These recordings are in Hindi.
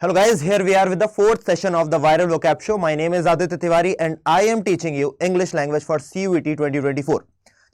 Hello guys, here we are with the fourth session of the Viral Vocab Show. My name is Aditya Tiwari and I am teaching you English language for CUET 2024.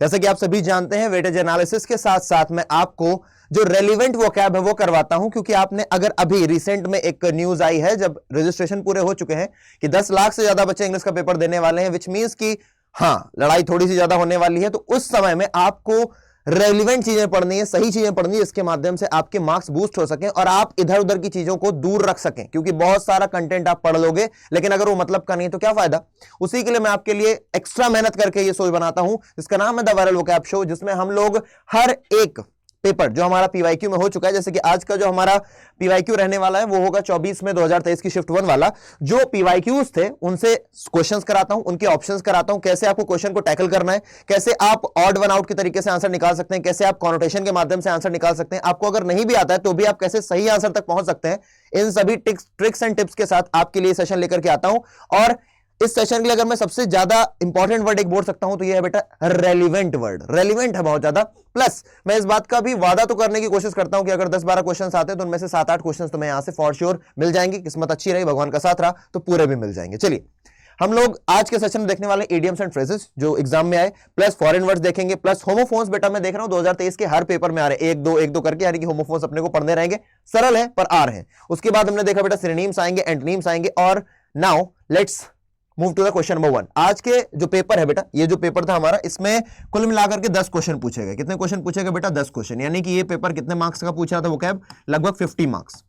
जैसे कि आप सभी जानते हैं, वेटेज एनालिसिस के साथ साथ मैं आपको जो रेलिवेंट वोकैब है वो करवाता हूं, क्योंकि आपने अगर अभी रिसेंट में एक न्यूज आई है जब रजिस्ट्रेशन पूरे हो चुके हैं कि 10 लाख से ज्यादा बच्चे इंग्लिश का पेपर देने वाले हैं, विच मींस कि हाँ लड़ाई थोड़ी सी ज्यादा होने वाली है। तो उस समय में आपको रेलिवेंट चीजें पढ़नी है, सही चीजें पढ़नी है, इसके माध्यम से आपके मार्क्स बूस्ट हो सकें और आप इधर उधर की चीजों को दूर रख सकें, क्योंकि बहुत सारा कंटेंट आप पढ़ लोगे लेकिन अगर वो मतलब का नहीं तो क्या फायदा। उसी के लिए मैं आपके लिए एक्स्ट्रा मेहनत करके ये शो बनाता हूं जिसका नाम है द वायरल वोकैब शो, जिसमें हम लोग हर एक पेपर जो हमारा पीवाईक्यू में हो चुका है, जैसे कि आज का जो हमारा पीवाईक्यू रहने वाला है वो होगा 24 में 2023 की शिफ्ट 1 वाला। जो पीवाईक्यूज थे उनसे क्वेश्चंस कराता हूं, उनके ऑप्शंस कराता हूं, कैसे आपको क्वेश्चन को टैकल करना है, कैसे आप ऑड वन आउट के तरीके से आंसर निकाल सकते हैं, कैसे आप कॉनोटेशन के माध्यम से आंसर निकाल सकते हैं, आपको अगर नहीं भी आता है तो भी आप कैसे सही आंसर तक पहुंच सकते हैं। इन सभी ट्रिक्स एंड टिप्स के साथ आपके लिए सेशन लेकर के आता हूं। और इस सेशन के लिए अगर मैं सबसे ज्यादा इंपॉर्टेंट वर्ड एक बोल सकता हूं तो ये है बेटा रेलिवेंट वर्ड। रेलिवेंट है बहुत ज्यादा, प्लस मैं इस बात का भी वादा तो करने की कोशिश करता हूं कि अगर 10-12 क्वेश्चंस आते हैं तो उनमें से 7-8 क्वेश्चंस तो मैं यहां से फॉर श्योर मिल जाएंगे। किस्मत अच्छी रही, भगवान का साथ रहा तो पूरे भी मिल जाएंगे। चलिए हम लोग आज के सेशन में देखने वाले इडियम्स एंड फ्रेजेस जो एग्जाम में आए, प्लस फॉरेन वर्ड्स देखेंगे, प्लस होमोफोन्स। बेटा मैं देख रहा हूं 2023 के हर पेपर में आ रहे हैं, एक दो करके, यानी कि होमोफोन्स अपने को पढ़ने रहेंगे। सरल है पर आ रहे हैं। उसके बाद हमने देखा बेटा सिनोनिम्स आएंगे, एंटोनिम्स आएंगे। और now let's move to the question number 1। आज के जो पेपर है बेटा, ये जो पेपर था हमारा, इसमें कुल मिलाकर के 10 क्वेश्चन पूछे गए। कितने क्वेश्चन पूछे गए बेटा? 10 क्वेश्चन। यानी कि ये पेपर कितने मार्क्स का पूछा था वोकैब? लगभग 50 मार्क्स।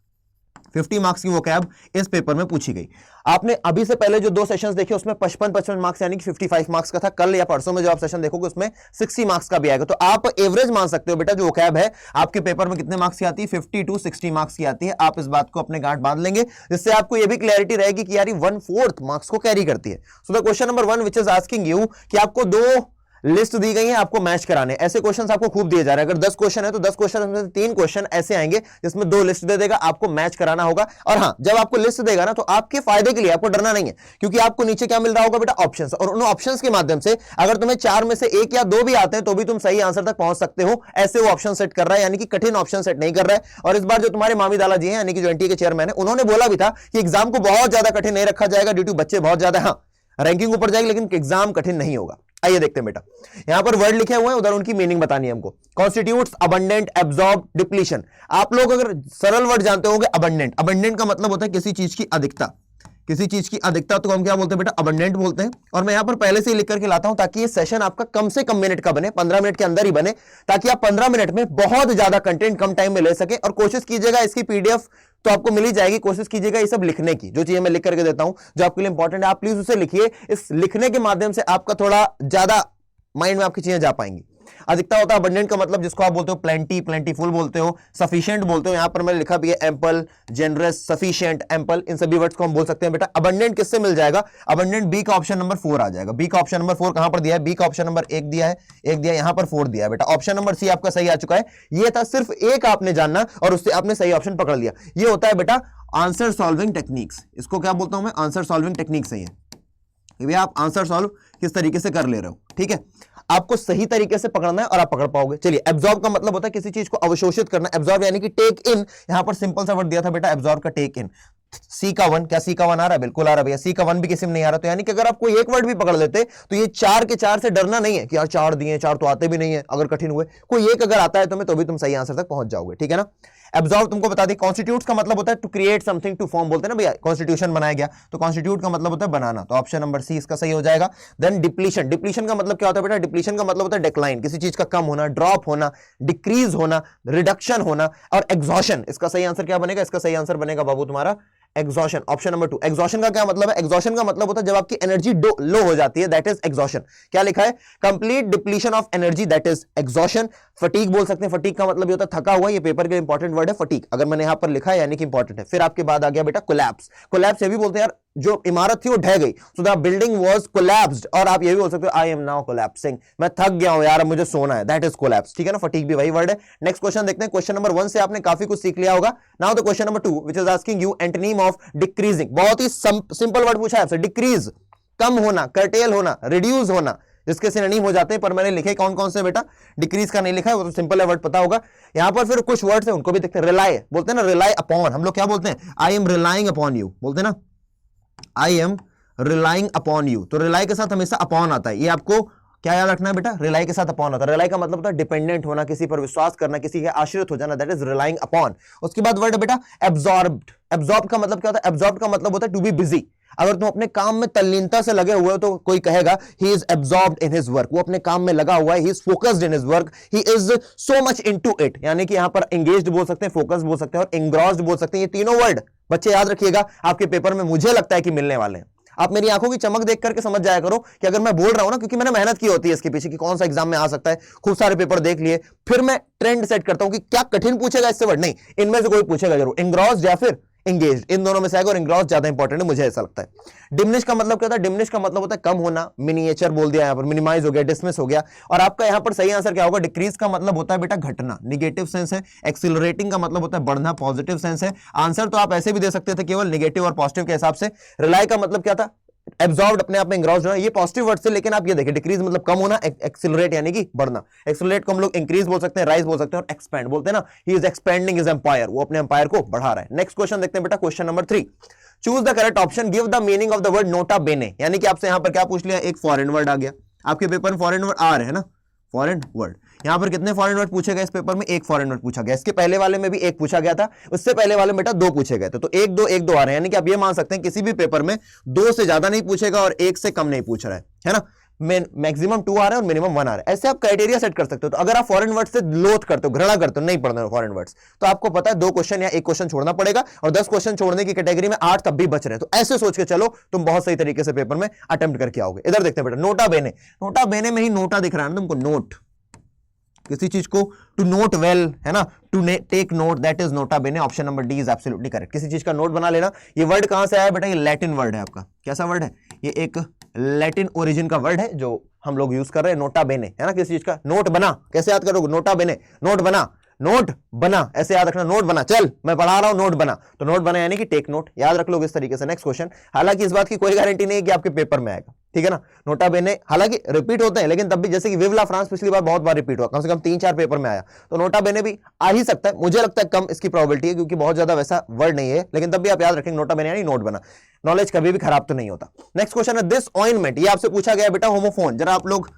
50 मार्क्स की वोकैब इस पेपर में पूछी गई। आपने अभी से पहले जो 2 सेशंस देखे उसमें 55 मार्क्स यानी कि 55 मार्क्स का था। कल या परसों में जो आप सेशन देखोगे उसमें 60 मार्क्स का भी आएगा। तो आप एवरेज मान सकते हो बेटा जो वोकैब है आपके पेपर में कितने मार्क्स की आती है? 50 to 60 मार्क्स की आती है। आप इस बात को अपने गांठ बांध लेंगे, जिससे आपको यह भी क्लैरिटी रहेगी कि यार 1/4 मार्क्स को कैरी करती है। So the question number 1 which is asking you कि आपको 2 लिस्ट दी गई है, आपको मैच कराने। ऐसे क्वेश्चंस आपको खूब दिए जा रहे हैं। अगर 10 क्वेश्चन है तो 10 क्वेश्चन में से 3 क्वेश्चन ऐसे आएंगे जिसमें 2 लिस्ट दे देगा, आपको मैच कराना होगा। और हां, जब आपको लिस्ट देगा ना तो आपके फायदे के लिए, आपको डरना नहीं है, क्योंकि आपको नीचे क्या मिल रहा होगा बेटा? ऑप्शंस। और उन ऑप्शंस के माध्यम से अगर तुम्हें 4 में से 1 या 2 भी आते हैं तो भी तुम सही आंसर तक पहुंच सकते हो। ऐसे वो ऑप्शन सेट कर रहा है, यानी कि कठिन ऑप्शन सेट नहीं कर रहा है। और इस बार जो तुम्हारे मामी दाला जी हैं, यानी कि जो एनटीए के चेयरमैन है, उन्होंने बोला भी था कि एग्जाम को बहुत ज्यादा कठिन नहीं रखा जाएगा ड्यू टू बच्चे बहुत ज्यादा। हाँ, रैंकिंग ऊपर जाएगी लेकिन एग्जाम कठिन नहीं होगा। आइए देखते हैं बेटा, यहां पर वर्ड लिखे हुए हैं, उधर उनकी मीनिंग बतानी है हमको। Constitutes abundant, absorb, depletion. आप लोग अगर सरल वर्ड जानते होंगे, अबंडेंट। अबंडेंट का मतलब होता है किसी चीज की अधिकता। किसी चीज की अधिकता तो हम क्या बोलते हैं बेटा? अबंडेंट बोलते हैं। और मैं यहां पर पहले से ही लिख करके लाता हूं ताकि ये सेशन आपका कम से कम मिनट का बने, 15 मिनट के अंदर ही बने, ताकि आप 15 मिनट में बहुत ज्यादा कंटेंट कम टाइम में ले सके। और कोशिश कीजिएगा इसकी पीडीएफ तो आपको मिल ही जाएगी। कोशिश कीजिएगा ये सब लिखने की, जो चीजें मैं लिख करके देता हूं जो आपके लिए इंपॉर्टेंट है, आप प्लीज उसे लिखिए। इस लिखने के माध्यम से आपका थोड़ा ज्यादा माइंड में आपकी चीजें जा पाएंगी। अधिकता होता है अबंडेंट का मतलब, जिसको आप बोलते हो प्लेंटी, प्लेंटीफुल बोलते हो, सफिशिएंट बोलते हो। यहां पर मैंने लिखा भी है एम्पल, जेनरस, सफिशिएंट, एम्पल, इन सभी वर्ड्स को हम बोल सकते हैं बेटा। अबंडेंट किससे मिल जाएगा? अबंडेंट बी का ऑप्शन नंबर 4 आ जाएगा। बी का ऑप्शन नंबर 4 कहां पर दिया है? बी का ऑप्शन नंबर 1 दिया है, 1 दिया है, यहां पर 4 दिया है बेटा। ऑप्शन नंबर सी आपका सही आ चुका है। यह था सिर्फ एक आपने जानना और उससे आपने सही ऑप्शन पकड़ लिया। यह होता है बेटा आंसर सॉल्विंग टेक्निक्स। इसको क्या बोलता हूं मैं? आंसर सॉल्विंग टेक्निक्स है ये। आप आंसर सॉल्व किस तरीके से कर ले रहे हो, ठीक है? आपको सही तरीके से पकड़ना है और आप पकड़ पाओगे। चलिए, एब्जॉर्ब का मतलब होता है किसी चीज को अवशोषित करना। एब्जॉर्ब यानी कि टेक इन। यहां पर सिंपल सा वर्ड दिया था बेटा एब्जॉर्ब का, टेक इन। सी का 1, क्या सी का 1 आ रहा है? बिल्कुल आ रहा है भैया। सी का 1 भी किसी में नहीं आ रहा, तो यानी कि अगर आप कोई एक वर्ड भी पकड़ लेते तो ये 4 के 4 से डरना नहीं है कि यार 4 दिए, 4 तो आते भी नहीं है। अगर कठिन हुए कोई एक अगर आता है तुम्हें तो भी तुम सही आंसर तक पहुंच जाओगे, ठीक है ना? एब्जॉर्ब तुमको बता दें। कॉन्स्टिट्यूट का मतलब होता है to create something, to form बोलते हैं ना भैया। कॉन्स्टिट्यूशन बनाया गया तो कॉन्स्टिट्यूट का मतलब होता है बनाना, तो ऑप्शन नंबर सी इसका सही हो जाएगा। Then depletion. डिप्लीशन का मतलब क्या होता है बेटा? डिप्लीशन का मतलब होता है डिक्लाइन, किसी चीज का कम होना, ड्रॉप होना, डिक्रीज होना, रिडक्शन होना। और एग्जॉशन, इसका सही आंसर क्या बनेगा? इसका सही आंसर बनेगा बाबू तुम्हारा एग्जॉशन, ऑप्शन नंबर 2। एग्जॉशन का क्या मतलब है? एग्जॉशन का मतलब होता है जब आपकी एनर्जी लो हो जाती है, दैट इज एग्जॉशन। क्या लिखा है? Complete depletion of energy, that is exhaustion. Fatigue बोल सकते हैं। फटीग का मतलब होता है थका हुआ। ये पेपर के इंपॉर्टेंट वर्ड है फटीग। अगर मैंने यहां पर लिखा है यानी कि इंपॉर्टेंट है। फिर आपके बाद आ गया बेटा कोलैप्स। कोलैप्स ये भी बोलते हैं यार जो इमारत थी वो ढह गई, so the building was collapsed. और आप ये भी बोल सकते हो आई एम नाउ कोलैप्सिंग, मैं थक गया हूं यार, मुझे सोना है, दैट इज कोलैप्स, ठीक है ना? फटीग भी वही वर्ड है। नेक्स्ट क्वेश्चन देखते हैं। क्वेश्चन नंबर 1 से आपने काफी कुछ सीख लिया होगा। Now the question number 2 which is asking you antonym of decreasing. बहुत ही सिंपल वर्ड पूछा है आपसे। डिक्रीज, कम होना, कर्टेल होना, रिड्यूस होना, जिसके सिनोनिम हो जाते हैं, पर मैंने लिखे कौन कौन से बेटा, डिक्रीज का नहीं लिखा है, वो तो सिंपल है, वर्ड पता होगा। यहां पर फिर कुछ वर्ड्स हैं उनको भी देखते हैं। रिलाई बोलते हैं ना, रिलाई अपॉन, हम लोग क्या बोलते हैं, I am relying upon you बोलते हैं ना, I am relying upon you. तो रिलाई के साथ हमेशा अपॉन आता है, ये आपको क्या याद रखना है बेटा, रिलाई के साथ अपॉन होता है। रिलाई का मतलब होता है डिपेंडेंट होना, किसी पर विश्वास करना, किसी के आश्रित हो जाना, दैट इज रिलाइंग अपॉन। उसके बाद वर्ड है बेटा एब्जॉर्ब्ड। एब्जॉर्ब का मतलब क्या होता है, एब्जॉर्ब का मतलब होता है टू बी बिजी। अगर तुम अपने काम में तल्लीनता से लगे हुए हो तो कोई कहेगा he is absorbed in his work, वो अपने काम में लगा हुआ है, he is focused in his work, he is so much into it. यानी कि यहां पर एंगेज्ड बोल सकते हैं, फोकस्ड बोल सकते हैं और एंग्रॉस्ड बोल सकते हैं। ये तीनों वर्ड बच्चे याद रखिएगा, आपके पेपर में मुझे लगता है कि मिलने वाले हैं। आप मेरी आंखों की चमक देख करके समझ जाया करो कि अगर मैं बोल रहा हूं ना, क्योंकि मैंने मेहनत की होती है इसके पीछे कि कौन सा एग्जाम में आ सकता है, खूब सारे पेपर देख लिए, फिर मैं ट्रेंड सेट करता हूं कि क्या कठिन पूछेगा इससे वर्ड, नहीं इनमें से कोई पूछेगा जरूर, एंग्रॉस्ड या फिर एंगेज्ड, इन दोनों में से आएगा और एंग्रॉस्ड ज्यादा इंपॉर्टेंट है, मुझे ऐसा लगता है। डिमिनिश का मतलब क्या होता है, डिमिनिश का मतलब होता है कम होना, मिनिएचर बोल दिया, यहां पर मिनिमाइज हो गया, डिसमिस हो गया। और आपका यहां पर सही आंसर क्या होगा, डिक्रीज का मतलब होता है बेटा घटना, निगेटिव सेंस है। एक्सिलरेटिंग का मतलब होता है बढ़ना, पॉजिटिव सेंस है। आंसर तो आप ऐसे भी दे सकते थे केवल निगेटिव और पॉजिटिव के हिसाब से। रिलाई का मतलब क्या था, एब्जॉर्ब्ड, अपने आप में एंग्रॉस्ड होना, ये पॉजिटिव वर्ड से, लेकिन आप ये देखिए डिक्रीज मतलब कम होना, एक्सिलरेट यानी कि बढ़ना। एक्सिलरेट को हम लोग इंक्रीज बोल सकते हैं, राइज बोल सकते हैं, और एक्सपैंड बोलते हैं ना, he is expanding his empire, वो अपने एम्पायर को बढ़ा रहा है। नेक्स्ट क्वेश्चन देखते हैं बेटा, question number 3, choose the correct option, give the meaning of the word NOTA बेने। यानी कि आपसे यहां पर क्या पूछ लिया, एक फॉरेन वर्ड आ गया, आपके पेपर में फॉरेन वर्ड आ रहे हैं ना, फॉरेन वर्ड। यहां पर कितने फॉरेन वर्ड पूछे गए इस पेपर में, एक फॉरेन वर्ड पूछा गया। इसके पहले वाले में भी एक पूछा गया था, उससे पहले वाले में बेटा 2 पूछे गए थे, तो 1 2 1 2 आ रहे हैं। यानी कि आप ये मान सकते हैं किसी भी पेपर में 2 से ज्यादा नहीं पूछेगा और 1 से कम नहीं पूछ रहा है ना, मैक्सिमम 2 आ रहा है और मिनिमम 1 आ रहा है। ऐसे आप क्राइटेरिया सेट कर सकते हो। तो अगर आप फॉरेन वर्ड से लोथ करते हो, घृणा करते हो, नहीं पढ़ना फॉरेन वर्ड्स, तो आपको पता है 2 क्वेश्चन या 1 क्वेश्चन छोड़ना पड़ेगा, और 10 क्वेश्चन छोड़ने की कैटेगरी में 8 तब भी बच रहे हैं। तो ऐसे सोच के चलो, तुम बहुत सही तरीके से पेपर में अटेम्प्ट करके आओगे। इधर देखते हैं बेटा, नोटा बेने। नोटा बेने में ही नोटा दिख रहा है ना तुमको, नोट, किसी चीज को टू नोट वेल है ना, to take note, that is nota bene. Option number D is absolutely correct. किसी चीज का नोट बना लेना। ये वर्ड कहां से आया बेटा, ये लैटिन वर्ड है आपका। कैसा वर्ड है ये, एक लैटिन ओरिजिन का वर्ड है जो हम लोग यूज कर रहे हैं, नोटा बेने है ना। किसी चीज का नोट बना, कैसे याद करोगे, नोटा बेने, नोट बना, नोट बना, ऐसे याद रखना, नोट बना, चल मैं पढ़ा रहा हूं, नोट बना, तो नोट बना यानी कि टेक नोट, याद रख लोगे इस तरीके से। नेक्स्ट क्वेश्चन, हालांकि इस बात की कोई गारंटी नहीं है कि आपके पेपर में आएगा, ठीक है ना। नोटा बेने हालांकि रिपीट होते हैं, लेकिन तब भी जैसे कि विव ला फ्रांस पिछली बार बहुत बार रिपीट हुआ, कम से कम 3-4 पेपर में आया, तो नोटा बेने भी आ ही सकता है। मुझे लगता है कम इसकी प्रोबेबिलिटी है, क्योंकि बहुत ज्यादा वैसा वर्ड नहीं है, लेकिन तब भी आप याद रखेंगे नोटा बेने यानी नोट बना। नॉलेज कभी भी खराब तो नहीं होता। नेक्स्ट क्वेश्चन है, दिस ऑइंटमेंट, ये आपसे पूछा गया बेटा होमोफोन, जरा आप लोग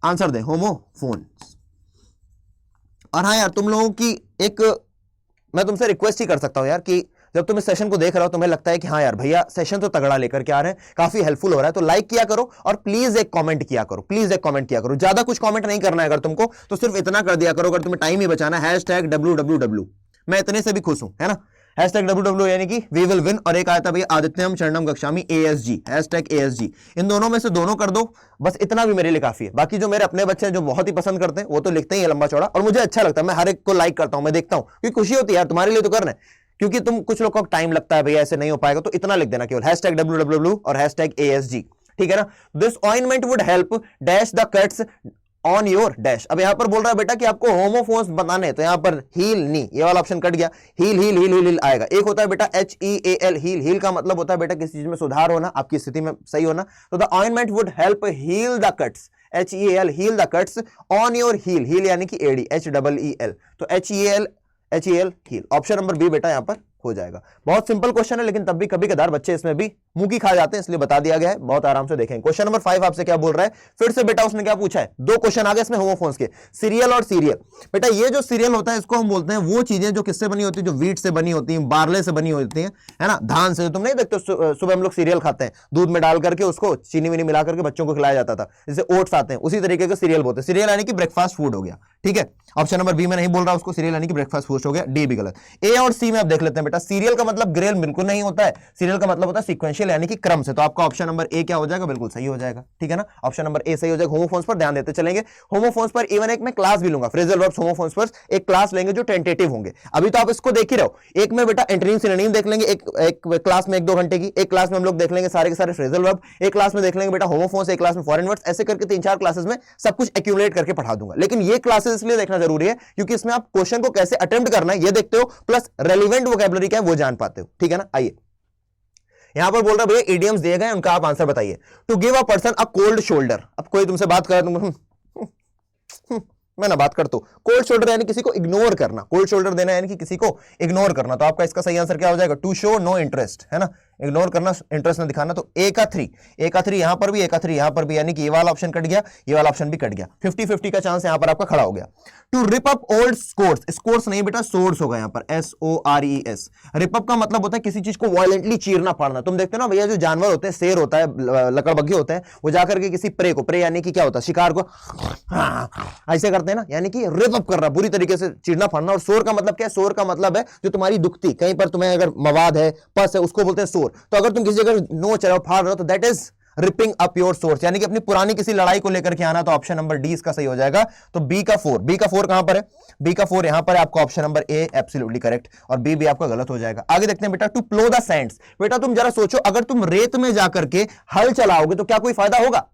आंसर दें, होमोफोन। और हाँ यार, तुम लोगों की एक मैं तुमसे रिक्वेस्ट ही कर सकता हूं यार, कि जब तुम इस सेशन को देख रहे हो, तुम्हें लगता है कि हाँ यार भैया सेशन तो तगड़ा लेकर के आ रहे हैं, काफी हेल्पफुल हो रहा है, तो लाइक किया करो और प्लीज एक कमेंट किया करो, प्लीज एक कमेंट किया करो। ज्यादा कुछ कमेंट नहीं करना है अगर तुमको, तो सिर्फ इतना कर दिया करो, अगर तुम्हें टाइम ही बचाना है, #WWW, मैं इतने से भी खुश हूं, है ना। #WWW यानी कि वी विल विन, और एक आया था भैया आदित्यम शरणम गच्छामि ASG, #ASG, इन दोनों में से दोनों कर दो, बस इतना भी मेरे लिए काफी है। बाकी जो मेरे अपने बच्चे हैं जो बहुत ही पसंद करते हैं, वो तो लिखते ही है लंबा चौड़ा, और मुझे अच्छा लगता है, मैं हर एक को लाइक करता हूं, मैं देखता हूं, क्योंकि खुशी होती है यार, तुम्हारे लिए तो करना है, क्योंकि तुम कुछ लोग को टाइम लगता है भैया ऐसे नहीं हो पाएगा, तो इतना लिख देना केवल, #WWW और #ASG, ठीक है ना। This ointment would help dash the cuts on your dash. अब यहां पर बोल रहा है बेटा कि आपको होमोफोन्स बताने, तो यहां पर हील नी, ये वाला ऑप्शन कट गया, हील हील हील हील आएगा। एक होता है बेटा HEAL, हील, हील का मतलब होता है बेटा किसी चीज में सुधार होना, आपकी स्थिति में सही होना। तो the ointment would help heal the cuts, HEAL, heal the cuts on your heel, heel यानी कि AD, HEEL, तो HEAL heal, option number B बेटा यहां पर हो जाएगा। बहुत सिंपल क्वेश्चन है, लेकिन तब भी कभी कभार बच्चे इसमें भी मुंह की खा जाते हैं, इसलिए बता दिया गया है, बहुत आराम से देखें। क्वेश्चन नंबर 5 आपसे क्या बोल रहा है, फिर से बेटा उसने क्या पूछा है, 2 क्वेश्चन आ गए इसमें होमोफोन्स के, सीरियल और सीरियल। बेटा ये जो सीरियल होता है, इसको हम बोलते हैं वो चीजें जो किससे बनी होती है, जो वीट से बनी होती है, बार्ले से बनी होती है ना, धान से। तुम नहीं देखते सुबह हम लोग सीरियल खाते हैं, दूध में डाल करके उसको चीनी वीनी मिला करके बच्चों को खिलाया जाता था, जैसे ओट्स आते हैं, उसी तरीके का सीरियल बोलते हैं। सीरियल यानी कि ब्रेकफास्ट फूड हो गया, ठीक है। ऑप्शन नंबर बी में नहीं बोल रहा उसको, सीरियल यानी कि ब्रेकफास्ट फूड हो गया, डी भी गलत। ए और सी में आप देख लेते हैं बेटा, सीरियल का मतलब ग्रेल बिल्कुल नहीं होता है, सीरियल का मतलब होता है सीक्वेंशियल यानी कि क्रम से। तो आपका ऑप्शन नंबर ए क्या हो जाएगा, बिल्कुल सही हो जाएगा, ठीक है ना, ऑप्शन नंबर ए सही हो जाएगा। होमोफोन्स पर ध्यान देते चलेंगे, होमोफोन्स पर इवन एक मैं क्लास भी लूंगा, फ्रेजल वर्ब्स होमोफोन्स पर एक क्लास लेंगे जो टेंटेटिव होंगे। अभी तो आप इसको देख ही रहो, एक में बेटा एंटोनिम सिनोनिम देख लेंगे, एक क्लास में 1-2 घंटे की, एक क्लास में हम लोग देख लेंगे सारे के सारे फ्रेजल वर्ब, एक क्लास में देख लेंगे बेटा होमोफोन्स, एक क्लास में फॉरेन वर्ड्स, ऐसे करके 3-4 क्लासेस में सब कुछ एक्यूमुलेट करके पढ़ा दूंगा। लेकिन ये क्लासेस इसलिए देखना जरूरी है क्योंकि इसमें आप क्वेश्चन को कैसे अटेम्प्ट करना है ये देखते हो, प्लस रेलिवेंट वोकैबुलरी क्या है वो जान पाते हो, ठीक है ना। आइए यहां पर बोल रहा है भैया इडियम्स दिए गए, उनका आप आंसर बताइए। To give a person a cold shoulder, अब कोई तुमसे बात कर रहा है, तुम मैं ना बात करता हूं। कोल्ड शोल्डर यानी किसी को इग्नोर करना, कोल्ड शोल्डर देना यानी कि किसी को इग्नोर करना। तो आपका इसका सही आंसर क्या हो जाएगा? टू शो नो इंटरेस्ट, है ना, इग्नोर करना, इंटरेस्ट ना दिखाना। तो ए का 3, ए का 3 यहां पर भी, ए का 3 यहां पर भी, यानी कि ये वाला ऑप्शन कट गया, ये वाला ऑप्शन भी कट गया। 50-50 का चांस यहां पर आपका खड़ा हो गया। To rip up old scores, scores नहीं बेटा सोर्स होगा यहां पर, SORES। रिप अप का मतलब होता है किसी चीज को वायलेंटली चीरना फाड़ना। तुम देखते हो ना भैया, जो जानवर होते हैं, शेर होता है, लकड़बग्घे होते हैं, वो जाकर के किसी प्रे को, प्रे यानी कि क्या होता है, शिकार को ऐसे करते हैं ना, यानी कि रिप अप करना, पूरी तरीके से चीरना फाड़ना। और सोर का मतलब क्या है? सोर का मतलब है जो तुम्हारी दुखती, कहीं पर तुम्हें अगर मवाद है, पस है, उसको बोलते हैं सोर। तो अगर तुम किसी जगह नोच रहे हो, फाड़ रहे हो, तो that is ripping up your source, यानी कि अपनी पुरानी किसी लड़ाई को लेकर के आना। तो ऑप्शन नंबर डी इसका सही हो जाएगा। तो बी का 4, बी का 4 कहां पर है? बी का 4 यहां पर है आपका, option number A absolutely correct, और बी भी आपका गलत हो जाएगा। आगे देखते हैं बेटा, टू प्लो द सैंड्स। बेटा तुम जरा सोचो, अगर तुम रेत में जाकर के हल चलाओगे तो क्या कोई फायदा होगा?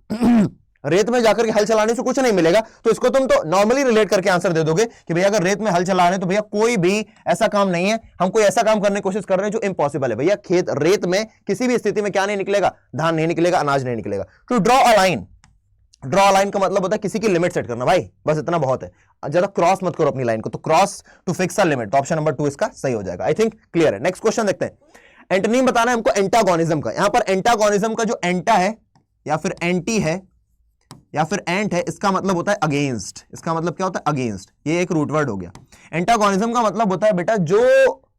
रेत में जाकर के हल चलाने से कुछ नहीं मिलेगा। तो इसको तुम तो नॉर्मली रिलेट करके आंसर दे दोगे कि भैया अगर रेत में हल चला रहे हैं तो भैया कोई भी ऐसा काम नहीं है, हम कोई ऐसा काम करने की कोशिश कर रहे हैं जो इम्पॉसिबल है। भैया खेत रेत में किसी भी स्थिति में क्या नहीं निकलेगा? धान नहीं निकलेगा, अनाज नहीं निकलेगा। To draw a line, draw a line का मतलब होता है किसी की लिमिट सेट करना। भाई बस इतना बहुत है, ज्यादा क्रॉस मत करो अपनी लाइन को। तो cross to fix a limit, तो ऑप्शन नंबर 2 इसका सही हो जाएगा। आई थिंक क्लियर है। नेक्स्ट क्वेश्चन देखते हैं। एंटोनिम बताना है हमको एंटागोनिज्म का। यहां पर एंटागोनिज्म का जो एंटा है या फिर एंटी है या फिर एंट है, इसका मतलब होता है अगेंस्ट। इसका मतलब क्या होता है? अगेंस्ट। ये एक रूट वर्ड हो गया। एंटागोनिज्म का मतलब होता है बेटा जो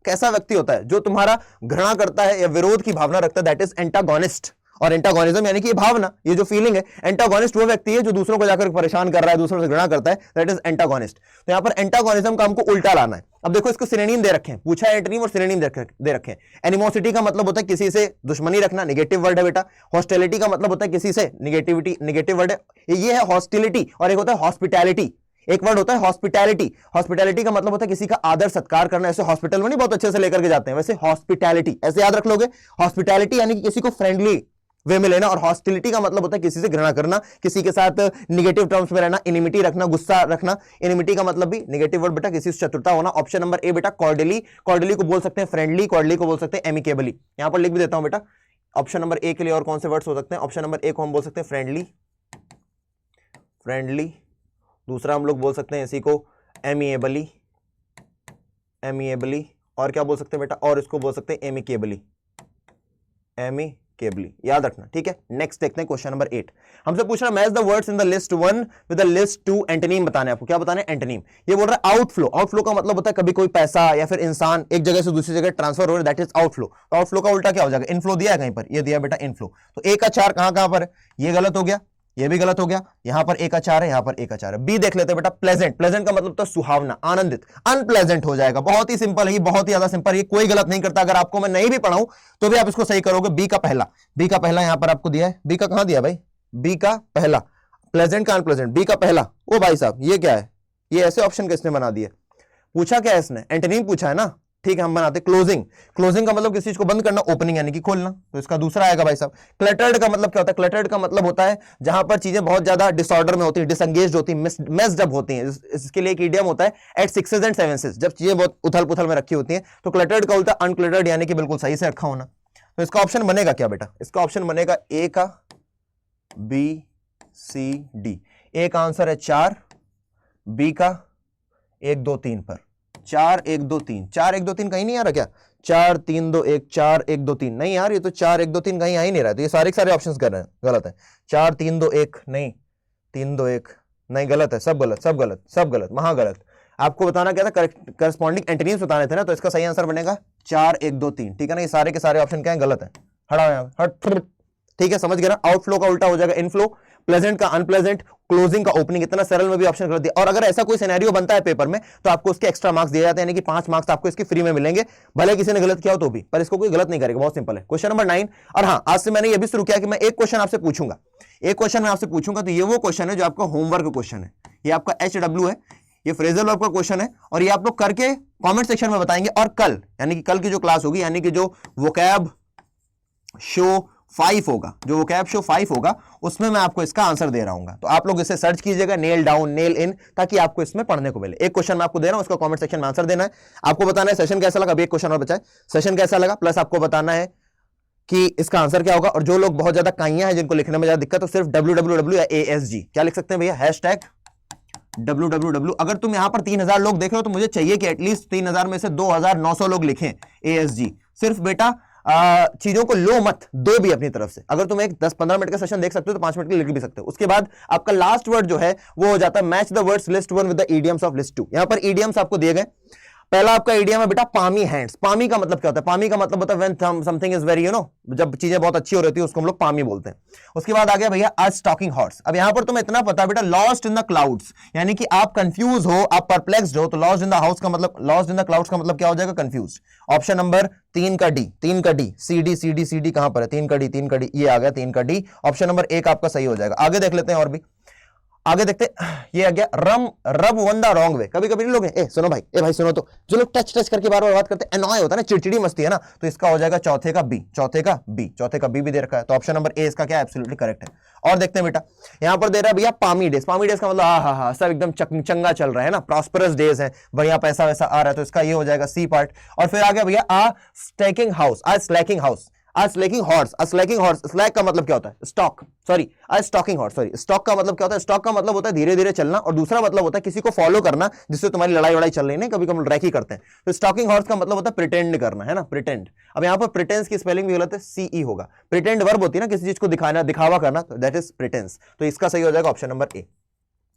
कैसा व्यक्ति होता है जो तुम्हारा घृणा करता है या विरोध की भावना रखता है, दैट इज एंटागोनिस्ट। और एंटागोनिज्म यानी कि ये भावना, ये जो फीलिंग है। एंटागोनिस्ट वो व्यक्ति है जो दूसरों को जाकर परेशान कर रहा है, दूसरों से घृणा करता है, दैट इज एंटागोनिस्ट। तो यहां पर एंटागोनिज्म का हमको उल्टा लाना है। अब देखो इसको सिनोनिम दे रखे हैं, पूछा है एंटोनिम और सिनोनिम दे रखे हैं। एनिमोसिटी का मतलब होता है किसी से दुश्मनी रखना, नेगेटिव वर्ड है बेटा। हॉस्टिलिटी का मतलब होता है किसी से निगेटिविटी, नेगेटिव वर्ड है। ये है हॉस्टिलिटी। और एक होता है हॉस्पिटैलिटी, एक वर्ड होता है हॉस्पिटैलिटी। हॉस्पिटैलिटी का मतलब होता है किसी का आदर सत्कार करना। ऐसे हॉस्पिटल में नहीं बहुत अच्छे से लेकर के जाते हैं, वैसे हॉस्पिटैलिटी ऐसे याद रख लोगे। हॉस्पिटैलिटी यानी कि किसी को फ्रेंडली वे में लेना। और हॉस्टिलिटी का मतलब होता है किसी से घृणा करना, किसी के साथ निगेटिव टर्म्स में रहना, इनिमिटी रखना, गुस्सा रखना। इनिमिटी का मतलब भी नेगेटिव वर्ड बेटा, किसी से शत्रुता होना। ऑप्शन नंबर ए बेटा कॉर्डियली, कॉर्डियली को बोल सकते हैं फ्रेंडली, कॉर्डियली को बोल सकते हैं एमिकेबली। यहां पर लिख भी देता हूं बेटा ऑप्शन नंबर ए के लिए और कौन से वर्ड्स हो सकते हैं। ऑप्शन नंबर ए को हम बोल सकते हैं फ्रेंडली, फ्रेंडली। दूसरा हम लोग बोल सकते हैं इसी को एमिएबली, एमिएबली। और क्या बोल सकते हैं बेटा? और इसको बोल सकते हैं एमिकेबली, एमिकेबली। याद रखना, ठीक है। नेक्स्ट देखते हैं क्वेश्चन नंबर 8। हमसे पूछ रहा है match the words in the list 1 with the list 2। Antonym बताने, आपको क्या बताना है? एंटोनिम। ये बोल रहा है आउटफ्लो। आउटफ्लो का मतलब होता है कभी कोई पैसा या फिर इंसान एक जगह से दूसरी जगह ट्रांसफर हो रहा है, दैट इज आउटफ्लो। तो आउटफ्लो का उल्टा क्या हो जाएगा? इनफ्लो दिया है कहीं पर, ये दिया बेटा इनफ्लो। तो ए का 4 कहां पर है? ये गलत हो गया, ये भी गलत हो गया। यहां पर ए का 4 है, यहां पर ए का 4 है। बी देख लेते हैं बेटा प्लेजेंट। प्लेजेंट का मतलब तो सुहावना, आनंदित। अनप्लेजेंट हो जाएगा। बहुत ही सिंपल है, ये बहुत ही ज्यादा सिंपल है, ये कोई गलत नहीं करता। अगर आपको मैं नहीं भी पढ़ाऊं तो भी आप इसको सही करोगे। बी का पहला, बी का पहला यहां पर आपको दिया है। बी का कहां दिया भाई? बी का पहला, प्लेजेंट का अनप्लेजेंट, बी का पहला। ओ भाई साहब ये क्या है? ये ऐसे ऑप्शन किसने बना दिए? पूछा क्या है इसने? एंटोनिम पूछा है ना, ठीक है। हम बनाते क्लोजिंग। क्लोजिंग का मतलब किसी चीज को बंद करना, ओपनिंग यानी कि खोलना। तो इसका दूसरा आएगा भाई साहब। क्लटर्ड का मतलब क्या होता है? क्लटर्ड का मतलब होता है जहां पर चीजें बहुत ज्यादा डिसऑर्डर में होती है, डिसएंगेज्ड होती है, मेस्ड अप होती हैं। इसके लिए एक इडियम होता है एट सिक्सेस एंड सेवेंसेस, जब चीजें बहुत उथल पुथल में रखी होती हैं। तो क्लटर्ड का उल्टा अनक्लटर्ड यानी कि बिल्कुल सही से रखा होना। तो इसका ऑप्शन बनेगा क्या बेटा? इसका ऑप्शन बनेगा ए का, बी, सी, डी। ए का आंसर है 4, बी का 1 2 3 पर 4 1 2 3, 4 1 2 3 कहीं नहीं आ रहा क्या? 4 3 2 1, 4 1 2 3 नहीं यार, ये तो 4 1 2 3 कहीं आ ही नहीं रहा है। तो ये सारे के सारे ऑप्शंस कर रहे हैं, गलत है। 4 3 2 1 नहीं, 3 2 1 नहीं, गलत है। सब गलत, सब गलत, सब गलत, महागलत। आपको बताना क्या था? करस्पॉन्डिंग एंटोनिम्स बताने थे ना, तो इसका सही आंसर बनेगा 4 1 2 3, ठीक है ना। ये सारे के सारे ऑप्शन क्या है? गलत है। हट, ठीक है, समझ गया ना। आउटफ्लो का उल्टा हो जाएगा इनफ्लो, प्लेजेंट का अनप्लेजेंट, क्लोजिंग का ओपनिंग। इतना सरल में भी ऑप्शन कर दिया। और अगर ऐसा कोई सिनेरियो बनता है पेपर में तो आपको उसके एक्स्ट्रा मार्क्स दिए जाते हैं, यानी कि 5 मार्क्स आपको इसके फ्री में मिलेंगे, भले किसी ने गलत किया हो तो भी, पर इसको कोई गलत नहीं करेगा। बहुत सिंपल है। Question number 9। और हाँ, आज से मैंने ये भी शुरू किया कि मैं एक क्वेश्चन आपसे पूछूंगा, एक क्वेश्चन मैं आपसे पूछूंगा। तो ये वो क्वेश्चन है जो आपका होमवर्क क्वेश्चन है। ये आपका HW है, ये फ्रेजल वर्ब का क्वेश्चन है, और ये आप लोग करके कमेंट सेक्शन में बताएंगे। और कल यानी कि कल की जो क्लास होगी, यानी कि जो वोकैब शो 5 होगा, जो वोकैब शो 5 होगा, उसमें मैं आपको इसका आंसर दे रहा हूं। तो आप लोग इसे सर्च कीजिएगा, नेल डाउन नेल इन, ताकि आपको इसमें पढ़ने को मिले। एक क्वेश्चन मैं आपको दे रहा हूं, उसका कमेंट सेक्शन में आंसर देना है। आपको बताना है सेशन कैसा लगा। अभी एक क्वेश्चन और बचा है, सेशन कैसा लगा, प्लस आपको बताना है कि इसका आंसर क्या होगा। और जो लोग बहुत ज्यादा काइयां हैं, जिनको लिखने में ज्यादा दिक्कत, तो सिर्फ www या ASG क्या लिख सकते हैं भैया, हैशटैग www। अगर तुम यहां पर 3000 लोग देख रहे हो तो मुझे चाहिए कि एटलीस्ट 3000 में से 2900 लोग लिखें ASG। सिर्फ बेटा चीजों को लो मत, दो भी अपनी तरफ से। अगर तुम एक 10-15 मिनट का सेशन देख सकते हो तो 5 मिनट के लिख भी सकते हो। उसके बाद आपका लास्ट वर्ड जो है वो हो जाता है match the words list 1 with the idioms of list 2। यहां पर इडियम्स आपको दिए गए। पहला आपका इडियम है बेटा पामी हैंड्स। पामी का मतलब क्या होता है? पामी का मतलब होता है व्हेन समथिंग इज वेरी जब चीजें बहुत अच्छी हो रही है उसको हम लोग पामी बोलते हैं। उसके बाद आ गया भैया अ स्टॉकिंग हॉर्स। अब यहां पर तुम्हें इतना पता है बेटा, लॉस्ट इन द क्लाउड्स, यानी कि आप कंफ्यूज हो, आप परप्लेक्स्ड हो, तो लॉस्ट इन द हाउस का मतलब, लॉस्ट इन द क्लाउड्स का मतलब क्या हो जाएगा? कंफ्यूज। ऑप्शन नंबर 3 का डी, सी डी कहां पर है? 3 का डी, ये आ गया 3 का डी। ऑप्शन नंबर 1 आपका सही हो जाएगा। आगे देख लेते हैं और भी, आगे देखते, ये आ गया रब वन द रॉन्ग वे। कभी कभी लोग सुनो भाई, भाई सुनो, तो जो लोग टच करके बार बार बात करते हैं, एनॉय होता है ना, चिड़चिड़ी मस्ती है ना, तो इसका हो जाएगा चौथे का बी भी दे रखा है, तो ऑप्शन नंबर ए इसका क्या है? एब्सोल्युटली करेक्ट है। और देखते हैं बेटा, यहां पर दे रहा है भैया पामी डेज का मतलब हा सब एकदम चंगा चल रहा है ना, प्रॉस्परस डेज है, बढ़िया पैसा वैसा आ रहा है, तो इसका ये हो जाएगा सी पार्ट। और फिर आ गया भैया a slacking house, slacking horse slack का मतलब क्या होता है? Stock, sorry stocking horse, sorry stock का मतलब क्या होता है? स्टॉक का मतलब होता है धीरे धीरे चलना, और दूसरा मतलब होता है किसी को फॉलो करना जिससे तुम्हारी लड़ाई चल रही है। कभी कभी रैकी करते हैं, तो स्टॉकिंग हॉर्स का मतलब होता है प्रिटेंड करना, है ना, प्रिटेंड। अब यहां पर प्रिटेंस की स्पेलिंग भी गलत है, सीई होगा। प्रिटेंड वर्ब होती है ना, किसी चीज को दिखाना, दिखावा करना, तो दैट इज प्रिटेंस। तो इसका सही हो जाएगा ऑप्शन नंबर ए।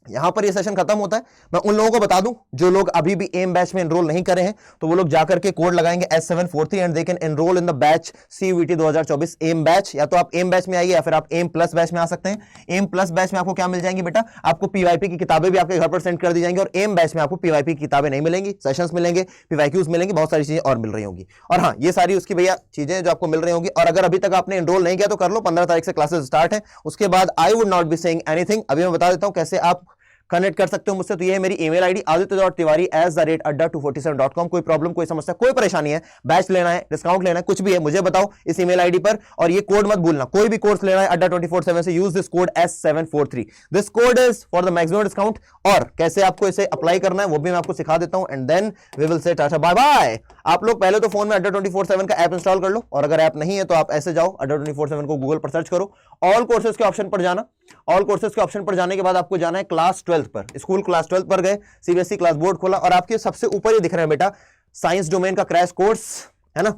यहां पर ये सेशन खत्म होता है। मैं उन लोगों को बता दूं जो लोग अभी भी एम बैच में एनरोल नहीं करे हैं, तो वो लोग जाकर के कोड लगाएंगे S743 and they can enroll in the batch CUET 2024 M batch. या तो आप एम बैच में आइए या फिर आप एम प्लस बैच में आ सकते हैं। एम प्लस बैच में आपको क्या मिल जाएंगी बेटा? आपको PYP की किताबें भी आपके घर पर सेंड कर दी जाएंगी, और एम बैच में आपको PYP की किताबें नहीं मिलेंगी, सेशंस मिलेंगे, PYQs मिलेंगे, बहुत सारी चीजें और मिल रही होंगी। और हाँ, ये सारी उसकी भैया चीजें जो आपको मिल रही होंगी। और अगर अभी तक आपने एनरोल नहीं किया तो कर लो, 15 तारीख से क्लासेस स्टार्ट है। उसके बाद I would not be saying anything. अभी मैं बता देता हूं कैसे आप कनेक्ट कर सकते हो मुझसे। तो ये है मेरी ईमेल आईडी aditya.tiwari@adda247.com। कोई प्रॉब्लम, कोई समस्या, कोई परेशानी है, बैच लेना है, डिस्काउंट लेना है, कुछ भी है, मुझे बताओ इस ईमेल आईडी पर। और ये कोड मत भूलना, कोई भी कोर्स लेना है अड्डा 24/7 से, use this code S743। This code is for the maximum discount. और कैसे आपको इसे अप्लाई करना है वो भी मैं आपको सिखा देता हूं, and then we will say tata bye bye. आप लोग पहले तो फोन में अड्डा 24/7 का ऐप इंस्टॉल कर लो, और अगर ऐप नहीं है तो आप ऐसे जाओ, अड्डा 24/7 को गूगल पर सर्च करो, ऑल कोर्सेज के ऑप्शन पर जाना। ऑल कोर्सेज के ऑप्शन पर जाने के बाद आपको जाना है क्लास 12 पर। स्कूल क्लास 12 पर गए, CBSE क्लास बोर्ड खोला, और आपके सबसे ऊपर ये दिख रहा है बेटा साइंस डोमेन का क्रैश कोर्स, है ना।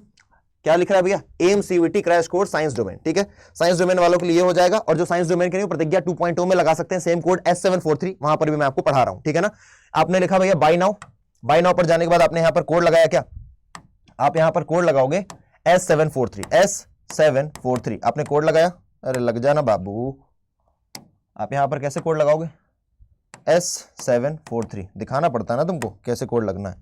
क्या लिख रहा है भैया? M CUET crash course science domain. ठीक है, साइंस डोमेन वालों के लिए हो जाएगा। और जो साइंस डोमेन के नहीं, प्रतिज्ञा 2.0 में लगा सकते हैं सेम कोड S743, वहां पर भी मैं आपको पढ़ा रहा हूं। ठीक है ना। आपने लिखा भैया बाय नाउ पर जाने के बाद आपने यहां पर कोड लगाया, क्या आप यहां पर कोड लगाओगे? S743 आपने कोड लगाया। अरे लग जाना बाबू, आप यहां पर कैसे कोड लगाओगे? S743 दिखाना पड़ता है ना तुमको कैसे कोड लगना है।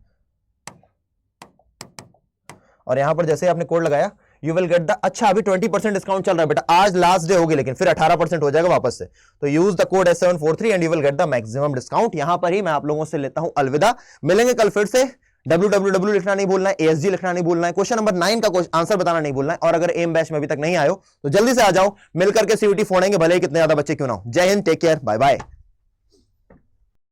और यहां पर जैसे आपने कोड लगाया, यू विल गेट द, अच्छा अभी 20% डिस्काउंट चल रहा है बेटा, आज लास्ट डे होगी, लेकिन फिर 18% हो जाएगा वापस से। तो use the code S743 and you will get the maximum discount. यहां पर ही मैं आप लोगों से लेता हूं अलविदा। मिलेंगे कल फिर से। www लिखना नहीं भूलना है, ASG लिखना नहीं भूलना है, क्वेश्चन नंबर 9 का आंसर बताना नहीं भूलना है। और अगर एम बैच में अभी तक नहीं आए हो तो जल्दी से आ जाओ, मिलकर के CUET फोड़ेंगे, भले ही कितने ज्यादा बच्चे क्यों ना हो। जय Hind, take care, bye bye.